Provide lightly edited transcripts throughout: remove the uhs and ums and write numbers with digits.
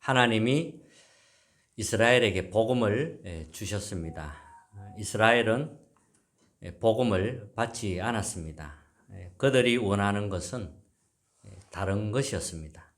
하나님이 이스라엘에게 복음을 주셨습니다. 이스라엘은 복음을 받지 않았습니다. 그들이 원하는 것은 다른 것이었습니다.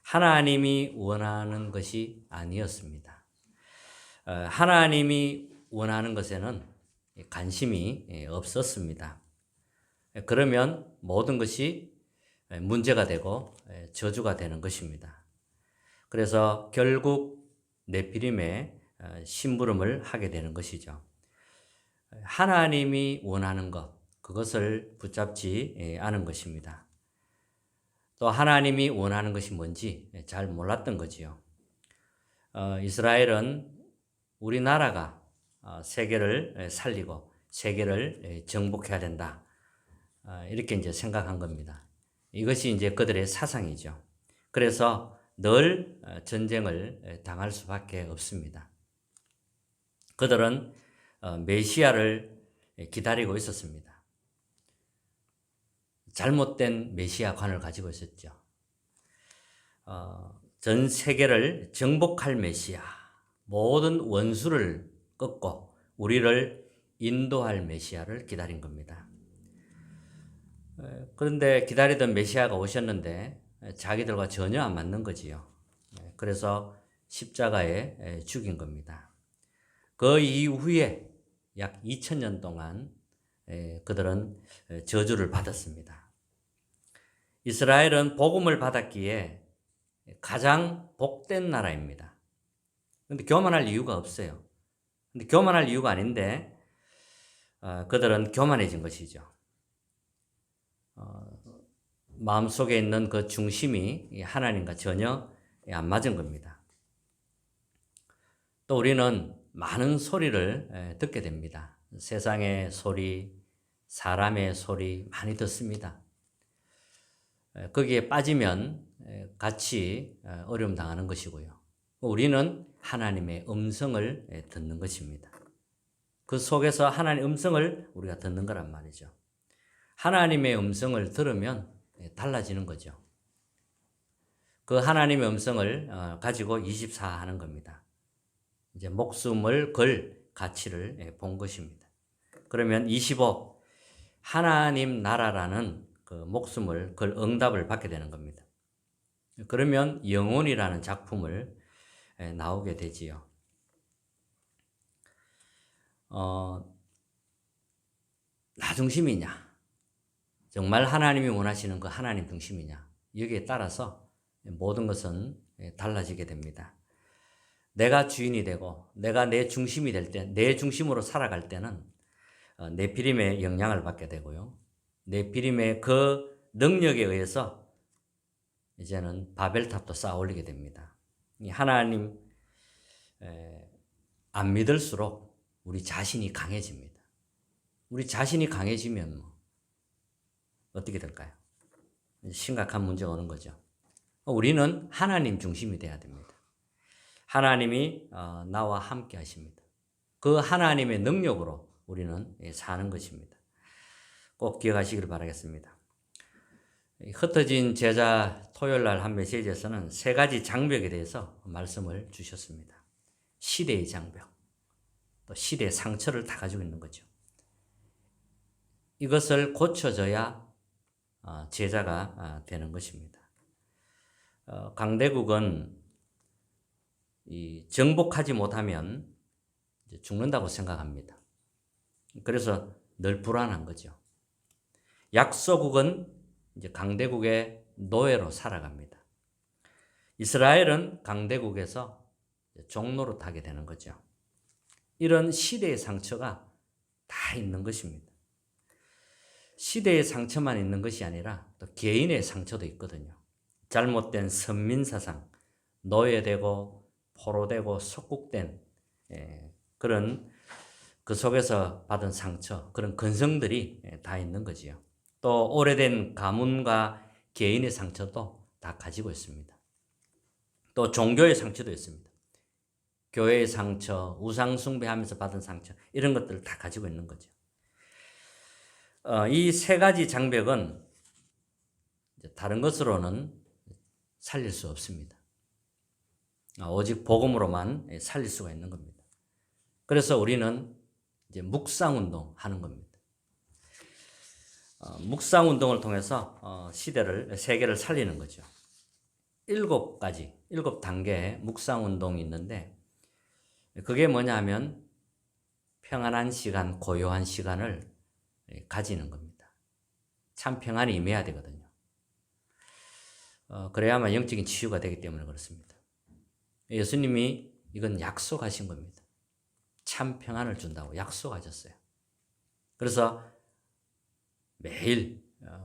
하나님이 원하는 것이 아니었습니다. 하나님이 원하는 것에는 관심이 없었습니다. 그러면 모든 것이 문제가 되고 저주가 되는 것입니다. 그래서 결국 네피림의 심부름을 하게 되는 것이죠. 하나님이 원하는 것, 그것을 붙잡지 않은 것입니다. 또 하나님이 원하는 것이 뭔지 잘 몰랐던 거지요. 이스라엘은 우리나라가 세계를 살리고 세계를 정복해야 된다. 이렇게 이제 생각한 겁니다. 이것이 이제 그들의 사상이죠. 그래서 늘 전쟁을 당할 수밖에 없습니다. 그들은 메시아를 기다리고 있었습니다. 잘못된 메시아관을 가지고 있었죠. 전 세계를 정복할 메시아, 모든 원수를 꺾고 우리를 인도할 메시아를 기다린 겁니다. 그런데 기다리던 메시아가 오셨는데 자기들과 전혀 안 맞는 거지요. 그래서 십자가에 죽인 겁니다. 그 이후에 약 2000년 동안 그들은 저주를 받았습니다. 이스라엘은 복음을 받았기에 가장 복된 나라입니다. 그런데 교만할 이유가 없어요. 근데 교만할 이유가 아닌데 그들은 교만해진 것이죠. 마음속에 있는 그 중심이 하나님과 전혀 안 맞은 겁니다. 또 우리는 많은 소리를 듣게 됩니다. 세상의 소리, 사람의 소리 많이 듣습니다. 거기에 빠지면 같이 어려움 당하는 것이고요. 우리는 하나님의 음성을 듣는 것입니다. 그 속에서 하나님의 음성을 우리가 듣는 거란 말이죠. 하나님의 음성을 들으면 달라지는 거죠. 그 하나님의 음성을 가지고 24 하는 겁니다. 이제 목숨을 걸 가치를 본 것입니다. 그러면 25 하나님 나라라는 그 목숨을 걸 응답을 받게 되는 겁니다. 그러면 영혼이라는 작품을 나오게 되지요. 나 중심이냐? 정말 하나님이 원하시는 그 하나님 중심이냐? 여기에 따라서 모든 것은 달라지게 됩니다. 내가 주인이 되고 내가 내 중심이 될 때, 내 중심으로 살아갈 때는 네피림의 영향을 받게 되고요. 네피림의 그 능력에 의해서 이제는 바벨탑도 쌓아 올리게 됩니다. 하나님 안 믿을수록 우리 자신이 강해집니다. 우리 자신이 강해지면 어떻게 될까요? 심각한 문제가 오는 거죠. 우리는 하나님 중심이 돼야 됩니다. 하나님이 나와 함께 하십니다. 그 하나님의 능력으로 우리는 사는 것입니다. 꼭 기억하시길 바라겠습니다. 흩어진 제자 토요일날 한 메시지에서는 세 가지 장벽에 대해서 말씀을 주셨습니다. 시대의 장벽, 또 시대의 상처를 다 가지고 있는 거죠. 이것을 고쳐져야 제자가 되는 것입니다. 강대국은 정복하지 못하면 죽는다고 생각합니다. 그래서 늘 불안한 거죠. 약소국은 이제 강대국의 노예로 살아갑니다. 이스라엘은 강대국에서 종로로 타게 되는 거죠. 이런 시대의 상처가 다 있는 것입니다. 시대의 상처만 있는 것이 아니라 또 개인의 상처도 있거든요. 잘못된 선민사상, 노예되고 포로되고 속국된 그런 그 속에서 받은 상처, 그런 근성들이 다 있는 거지요. 또 오래된 가문과 개인의 상처도 다 가지고 있습니다. 또 종교의 상처도 있습니다. 교회의 상처, 우상 숭배하면서 받은 상처, 이런 것들을 다 가지고 있는 거죠. 이 세 가지 장벽은 다른 것으로는 살릴 수 없습니다. 오직 복음으로만 살릴 수가 있는 겁니다. 그래서 우리는 이제 묵상 운동 하는 겁니다. 묵상 운동을 통해서 세계를 살리는 거죠. 7가지, 7단계의 묵상 운동이 있는데, 그게 뭐냐 하면 평안한 시간, 고요한 시간을 가지는 겁니다. 참 평안이 임해야 되거든요. 그래야만 영적인 치유가 되기 때문에 그렇습니다. 예수님이 이건 약속하신 겁니다. 참 평안을 준다고 약속하셨어요. 그래서 매일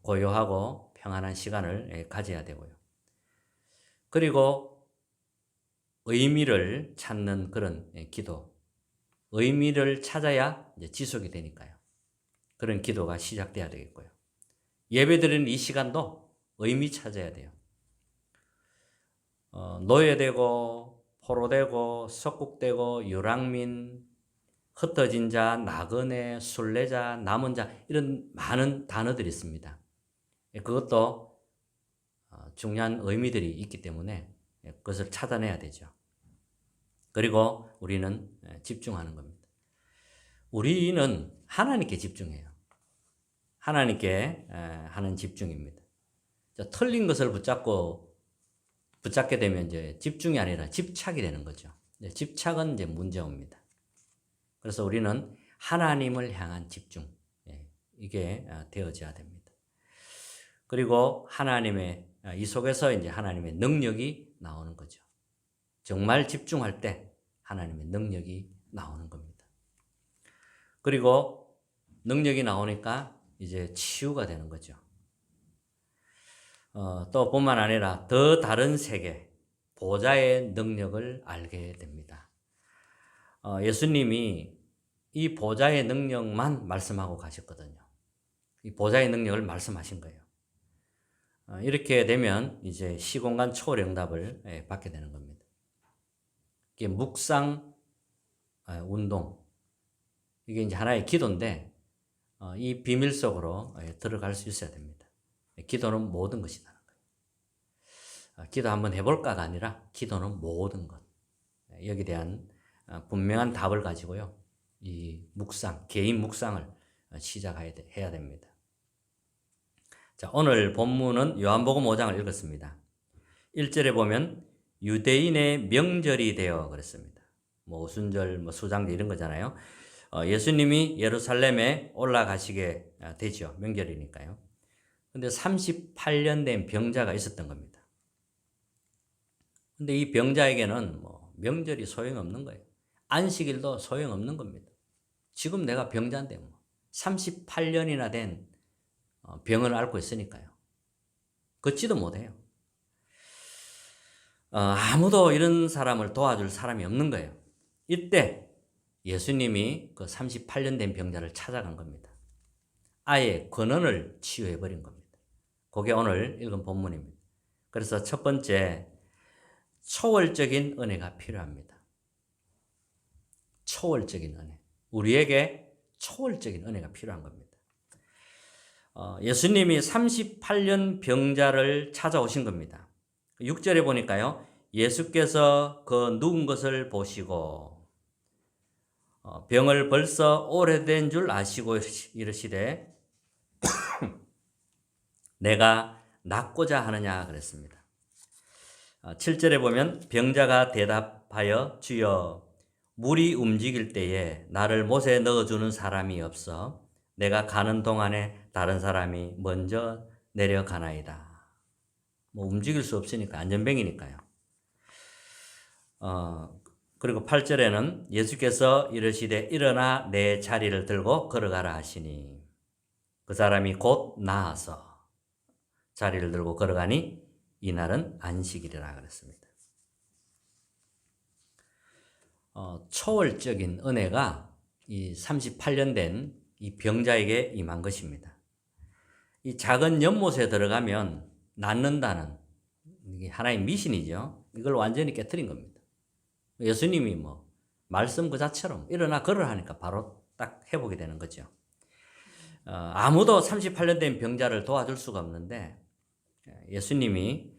고요하고 평안한 시간을 가져야 되고요. 그리고 의미를 찾는 그런 기도, 의미를 찾아야 이제 지속이 되니까요. 그런 기도가 시작돼야 되겠고요. 예배드리는 이 시간도 의미 찾아야 돼요. 노예되고 포로되고 석국되고 유랑민, 흩어진 자, 나그네, 순례자, 남은 자, 이런 많은 단어들이 있습니다. 그것도 중요한 의미들이 있기 때문에 그것을 찾아내야 되죠. 그리고 우리는 집중하는 겁니다. 우리는 하나님께 집중해요. 하나님께 하는 집중입니다. 틀린 것을 붙잡게 되면 이제 집중이 아니라 집착이 되는 거죠. 집착은 이제 문제입니다. 그래서 우리는 하나님을 향한 집중, 이게 되어져야 됩니다. 그리고 이 속에서 이제 하나님의 능력이 나오는 거죠. 정말 집중할 때 하나님의 능력이 나오는 겁니다. 그리고 능력이 나오니까 이제 치유가 되는 거죠. 또 뿐만 아니라 더 다른 세계, 보좌의 능력을 알게 됩니다. 예수님이 이 보좌의 능력만 말씀하고 가셨거든요. 이 보좌의 능력을 말씀하신 거예요. 이렇게 되면 이제 시공간 초월 응답을 받게 되는 겁니다. 이게 묵상 운동, 이게 이제 하나의 기도인데 이 비밀 속으로 들어갈 수 있어야 됩니다. 기도는 모든 것이라는 거예요. 기도 한번 해볼까가 아니라 기도는 모든 것. 여기에 대한 분명한 답을 가지고요. 이 개인 묵상을 시작해야 됩니다. 자, 오늘 본문은 요한복음 5장을 읽었습니다. 1절에 보면 유대인의 명절이 되어 그랬습니다. 오순절, 수장절 이런 거잖아요. 예수님이 예루살렘에 올라가시게 되죠. 명절이니까요. 근데 38년 된 병자가 있었던 겁니다. 근데 이 병자에게는 명절이 소용없는 거예요. 안식일도 소용없는 겁니다. 지금 내가 병자인데 38년이나 된 병을 앓고 있으니까요. 걷지도 못해요. 아무도 이런 사람을 도와줄 사람이 없는 거예요. 이때 예수님이 그 38년 된 병자를 찾아간 겁니다. 아예 근원을 치유해버린 겁니다. 그게 오늘 읽은 본문입니다. 그래서 첫 번째, 초월적인 은혜가 필요합니다. 초월적인 은혜. 우리에게 초월적인 은혜가 필요한 겁니다. 예수님이 38년 병자를 찾아오신 겁니다. 6절에 보니까요. 예수께서 그 누운 것을 보시고 병을 벌써 오래된 줄 아시고 이르시되 내가 낫고자 하느냐 그랬습니다. 7절에 보면 병자가 대답하여 주여 물이 움직일 때에 나를 못에 넣어주는 사람이 없어 내가 가는 동안에 다른 사람이 먼저 내려가나이다. 움직일 수 없으니까 안전병이니까요. 그리고 8절에는 예수께서 이르시되 일어나 내 자리를 들고 걸어가라 하시니 그 사람이 곧 나아서 자리를 들고 걸어가니 이날은 안식일이라 그랬습니다. 초월적인 은혜가 이 38년 된 이 병자에게 임한 것입니다. 이 작은 연못에 들어가면 낫는다는 이게 하나의 미신이죠. 이걸 완전히 깨트린 겁니다. 예수님이 말씀 그 자체로 일어나 걸으라 하니까 바로 딱 회복이 되는 거죠. 아무도 38년 된 병자를 도와줄 수가 없는데 예수님이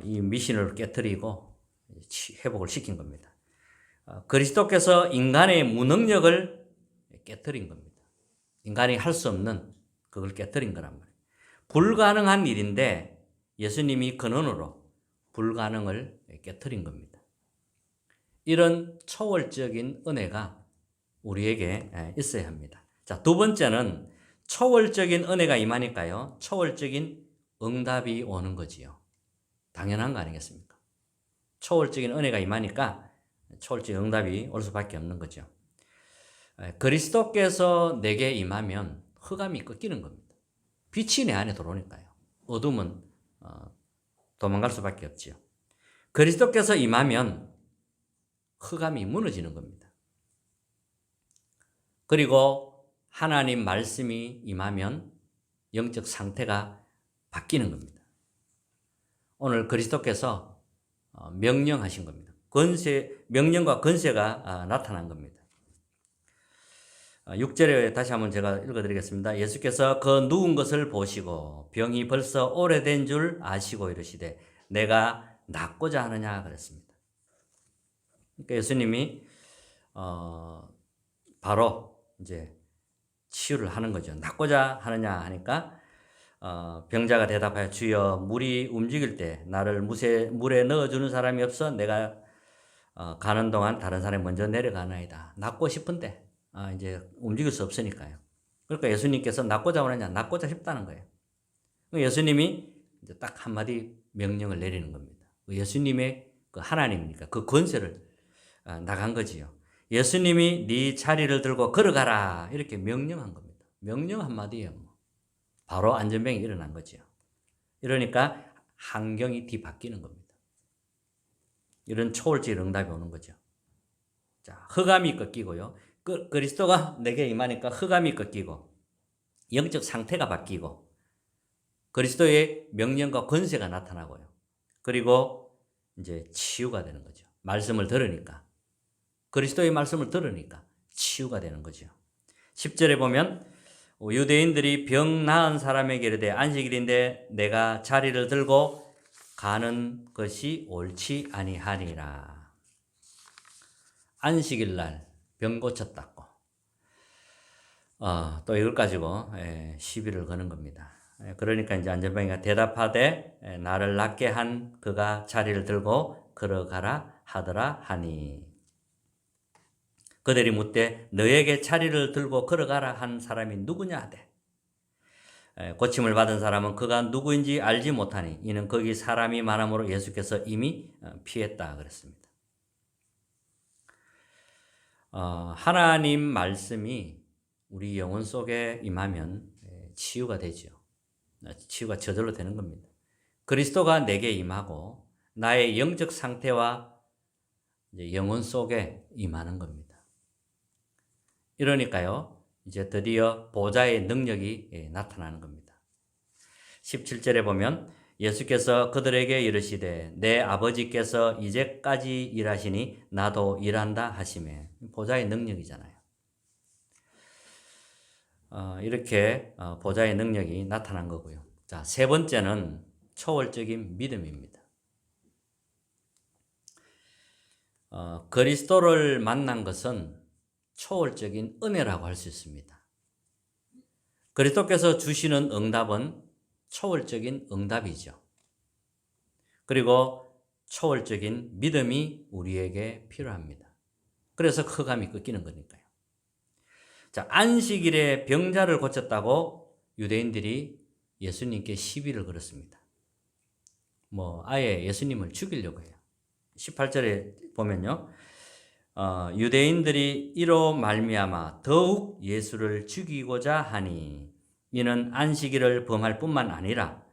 이 미신을 깨트리고 회복을 시킨 겁니다. 그리스도께서 인간의 무능력을 깨뜨린 겁니다. 인간이 할 수 없는 그걸 깨뜨린 거란 말이에요. 불가능한 일인데 예수님이 근원으로 불가능을 깨뜨린 겁니다. 이런 초월적인 은혜가 우리에게 있어야 합니다. 자, 두 번째는 초월적인 은혜가 임하니까요, 초월적인 응답이 오는 거지요. 당연한 거 아니겠습니까? 초월적인 은혜가 임하니까 초월적인 응답이 올 수밖에 없는 거죠. 그리스도께서 내게 임하면 흑암이 꺾이는 겁니다. 빛이 내 안에 들어오니까요. 어둠은 도망갈 수밖에 없지요. 그리스도께서 임하면 흑암이 무너지는 겁니다. 그리고 하나님 말씀이 임하면 영적 상태가 바뀌는 겁니다. 오늘 그리스도께서 명령하신 겁니다. 명령과 권세가 나타난 겁니다. 6절에 다시 한번 제가 읽어드리겠습니다. 예수께서 그 누운 것을 보시고 병이 벌써 오래된 줄 아시고 이르시되 내가 낫고자 하느냐 그랬습니다. 그러니까 예수님이 바로 이제 치유를 하는 거죠. 낫고자 하느냐 하니까 병자가 대답하여 주여 물이 움직일 때 나를 물에 넣어주는 사람이 없어 내가 가는 동안 다른 사람이 먼저 내려가나이다. 낫고 싶은데 이제 움직일 수 없으니까요. 그러니까 예수님께서 낫고자 하느냐, 낫고자 싶다는 거예요. 예수님이 이제 딱 한마디 명령을 내리는 겁니다. 예수님의 그 하나님이니까 그 권세를 나간 거지요. 예수님이 네 자리를 들고 걸어가라 이렇게 명령한 겁니다. 명령 한마디예요. 바로 안전병이 일어난 거죠. 이러니까 환경이 뒤바뀌는 겁니다. 이런 초월적 응답이 오는 거죠. 자, 흑암이 꺾이고요. 그리스도가 내게 임하니까 흑암이 꺾이고 영적 상태가 바뀌고 그리스도의 명령과 권세가 나타나고요. 그리고 이제 치유가 되는 거죠. 말씀을 들으니까. 그리스도의 말씀을 들으니까 치유가 되는 거죠. 10절에 보면 유대인들이 병 나은 사람에게 이르되 안식일인데 내가 자리를 들고 가는 것이 옳지 아니하니라. 안식일 날 병 고쳤다고. 또 이걸 가지고 시비를 거는 겁니다. 그러니까 이제 안전병이가 대답하되 나를 낫게 한 그가 자리를 들고 걸어가라 하더라 하니. 그들이 묻되 너에게 자리를 들고 걸어가라 한 사람이 누구냐 하되 고침을 받은 사람은 그가 누구인지 알지 못하니 이는 거기 사람이 많음으로 예수께서 이미 피했다 그랬습니다. 하나님 말씀이 우리 영혼 속에 임하면 치유가 되죠. 치유가 저절로 되는 겁니다. 그리스도가 내게 임하고 나의 영적 상태와 영혼 속에 임하는 겁니다. 이러니까요, 이제 드디어 보좌의 능력이 나타나는 겁니다. 17절에 보면 예수께서 그들에게 이르시되 내 아버지께서 이제까지 일하시니 나도 일한다 하시매. 보좌의 능력이잖아요. 이렇게 보좌의 능력이 나타난 거고요. 자, 세 번째는 초월적인 믿음입니다. 그리스도를 만난 것은 초월적인 은혜라고 할 수 있습니다. 그리스도께서 주시는 응답은 초월적인 응답이죠. 그리고 초월적인 믿음이 우리에게 필요합니다. 그래서 흑암이 꺾이는 거니까요. 자, 안식일에 병자를 고쳤다고 유대인들이 예수님께 시비를 걸었습니다. 아예 예수님을 죽이려고 해요. 18절에 보면요. 유대인들이 이로 말미암아 더욱 예수를 죽이고자 하니 이는 안식일을 범할 뿐만 아니라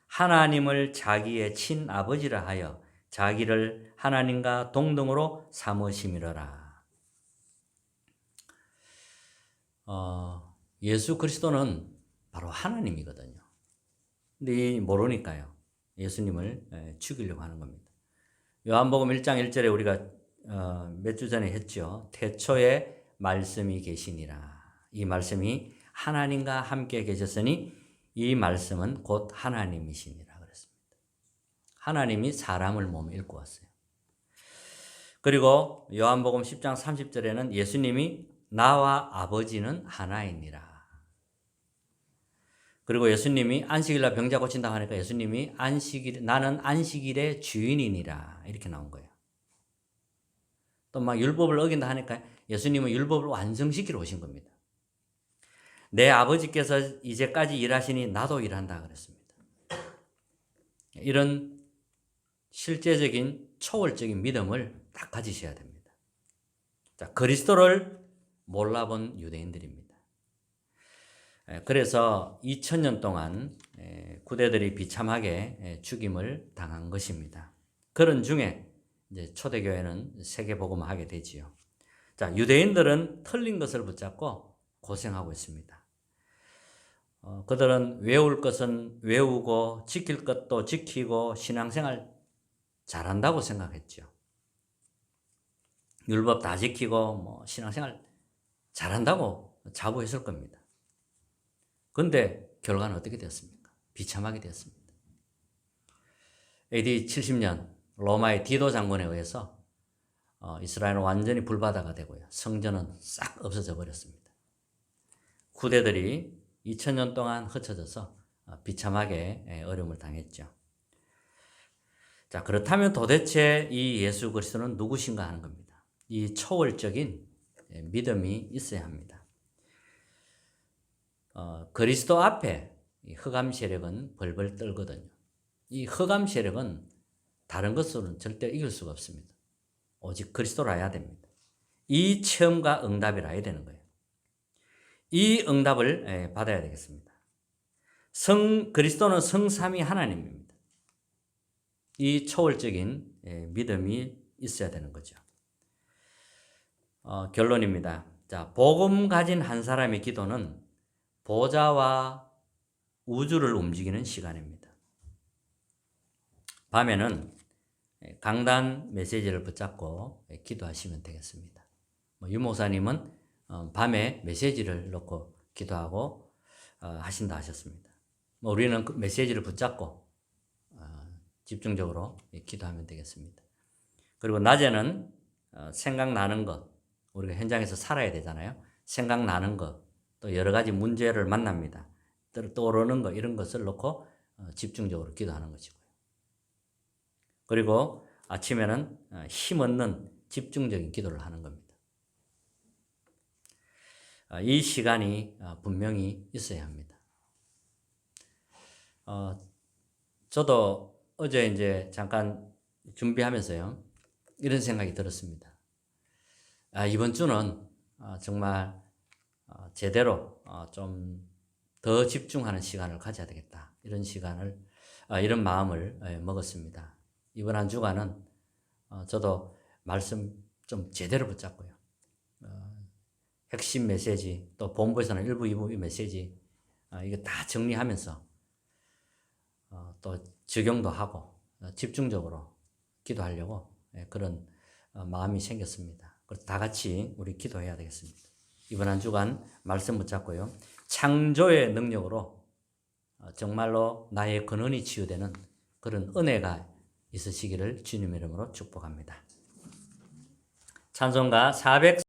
하나님을 자기의 친아버지라 하여 자기를 하나님과 동등으로 삼으심이로라. 예수 그리스도는 바로 하나님이거든요. 근데 모르니까요. 예수님을 죽이려고 하는 겁니다. 요한복음 1장 1절에 우리가 몇 주 전에 했죠. 태초에 말씀이 계시니라. 이 말씀이 하나님과 함께 계셨으니 이 말씀은 곧 하나님이시니라 그랬습니다. 하나님이 사람을 몸에 입고 왔어요. 그리고 요한복음 10장 30절에는 예수님이 나와 아버지는 하나이니라. 그리고 예수님이 안식일날 병자 고친다고 하니까 예수님이 나는 안식일의 주인이니라 이렇게 나온 거예요. 또 막 율법을 어긴다 하니까 예수님은 율법을 완성시키러 오신 겁니다. 내 아버지께서 이제까지 일하시니 나도 일한다 그랬습니다. 이런 실제적인 초월적인 믿음을 딱 가지셔야 됩니다. 자, 그리스도를 몰라본 유대인들입니다. 그래서 2000년 동안 구대들이 비참하게 죽임을 당한 것입니다. 그런 중에 이제 초대교회는 세계복음을 하게 되지요. 자, 유대인들은 틀린 것을 붙잡고 고생하고 있습니다. 그들은 외울 것은 외우고 지킬 것도 지키고 신앙생활 잘한다고 생각했죠. 율법 다 지키고 뭐 신앙생활 잘한다고 자부했을 겁니다. 그런데 결과는 어떻게 되었습니까? 비참하게 되었습니다. AD 70년 로마의 디도 장군에 의해서 이스라엘은 완전히 불바다가 되고요. 성전은 싹 없어져 버렸습니다. 구대들이 2000년 동안 흩어져서 비참하게 어려움을 당했죠. 자, 그렇다면 도대체 이 예수 그리스도는 누구신가 하는 겁니다. 이 초월적인 믿음이 있어야 합니다. 그리스도 앞에 흑암 세력은 벌벌 떨거든요. 이 흑암 세력은 다른 것으로는 절대 이길 수가 없습니다. 오직 그리스도로 해야 됩니다. 이 체험과 응답이라 해야 되는 거예요. 이 응답을 받아야 되겠습니다. 그리스도는 성삼위 하나님입니다. 이 초월적인 믿음이 있어야 되는 거죠. 결론입니다. 자, 복음 가진 한 사람의 기도는 보좌와 우주를 움직이는 시간입니다. 밤에는 강단 메시지를 붙잡고 기도하시면 되겠습니다. 유목사님은 밤에 메시지를 놓고 기도하고 하신다 하셨습니다. 우리는 그 메시지를 붙잡고 집중적으로 기도하면 되겠습니다. 그리고 낮에는 생각나는 것, 우리가 현장에서 살아야 되잖아요. 생각나는 것, 또 여러 가지 문제를 만납니다. 떠오르는 것, 이런 것을 놓고 집중적으로 기도하는 것이고요. 그리고 아침에는 힘없는 집중적인 기도를 하는 겁니다. 이 시간이 분명히 있어야 합니다. 저도 어제 이제 잠깐 준비하면서요, 이런 생각이 들었습니다. 이번 주는 정말 제대로 좀 더 집중하는 시간을 가져야 되겠다. 이런 시간을, 이런 마음을 먹었습니다. 이번 한 주간은 저도 말씀 좀 제대로 붙잡고요. 핵심 메시지, 또 본부에서는 1부, 2부 메시지, 이거 다 정리하면서 또 적용도 하고 집중적으로 기도하려고 그런 마음이 생겼습니다. 그래서 다 같이 우리 기도해야 되겠습니다. 이번 한 주간 말씀 붙잡고요. 창조의 능력으로 정말로 나의 근원이 치유되는 그런 은혜가 있으시기를 주님의 이름으로 축복합니다. 찬송가 400